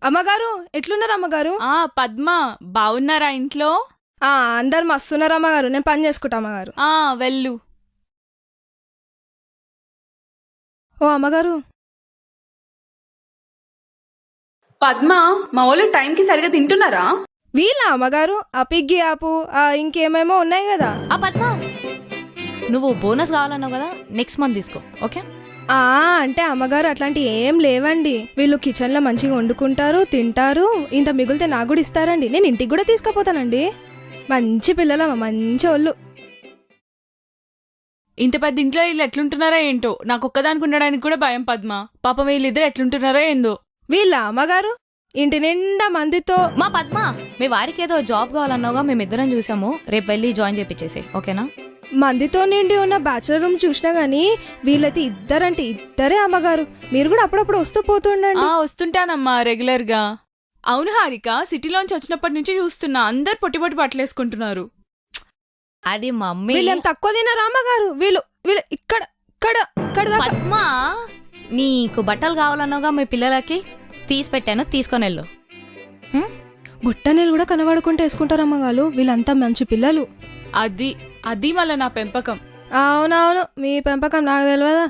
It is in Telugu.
అమ్మగారు ఎట్లున్నారు అమ్మగారు? పద్మ బాగున్నారా ఇంట్లో? అందరు మస్తున్నారు అమ్మగారు. నేను పని చేసుకుంటా అమ్మగారు. వెళ్ళు. ఓ అమ్మగారు, పద్మ, మా వాళ్ళు టైంకి సరిగా తింటున్నారా? వీళ్ళ అమ్మగారు ఆ పిగ్గి ఆపు ఇంకేమేమో ఉన్నాయి కదా. పద్మ, నువ్వు బోనస్ కావాలన్నావు కదా, నెక్స్ట్ మంత్ తీసుకో. ఓకే? అంటే అమ్మగారు అట్లాంటి ఏం లేవండి. వీళ్ళు కిచెన్ లో మంచిగా వండుకుంటారు, తింటారు. ఇంత మిగిలితే నాకు కూడా ఇస్తారండి. నేను ఇంటికి కూడా తీసుకుపోతానండి. మంచి పిల్లలమ్మ, మంచి వాళ్ళు. ఇంత పెద్ద ఇంట్లో వీళ్ళు ఎట్లుంటున్నారో ఏంటో, నాకు ఒక్కదానికి ఉండడానికి కూడా భయం పద్మ. పాపం వీళ్ళిద్దరు ఎట్లుంటున్నారో ఏందో. వీళ్ళ అమ్మగారు ఇంటి నిండా మందితో. మా పద్మ, మీ వారికి ఏదో జాబ్ కావాలన్నావుగా, మేమిద్దరం చూసాము. రేపు వెళ్ళి జాయిన్ చేపించేసి, ఓకేనా? మందితో నిండి ఉన్న బ్యాచులర్ రూమ్ చూసినా గానీ వీళ్ళైతే ఇద్దరంటే ఇద్దరే అమ్మగారు. మీరు కూడా అప్పుడప్పుడు వస్తూ పోతుండండి. వస్తుంటానమ్మా రెగ్యులర్ గా. అవును హారిక, సిటీలోంచి వచ్చినప్పటి నుంచి చూస్తున్నా అందరు పొట్టి పొట్టి బట్టలేసుకుంటున్నారు. అది మమ్మీ. వీళ్ళేం తక్కువ తినరా అమ్మగారు? వీళ్ళు వీళ్ళు ఇక్కడ ఇక్కడ ఇక్కడ దాకా. పద్మ, నీకు బట్టలు కావాలన్నావుగా, మీ పిల్లలకి తీసి పెట్టాను, తీసుకొని వెళ్ళు. బుట్టనీళ్ళు కూడా కనబడుకుంటూ వేసుకుంటారు అమ్మగారు. వీళ్ళంతా మంచి పిల్లలు. అది అది మళ్ళీ నా పెంపకం. అవునవును, మీ పెంపకం నాకు తెలియదా?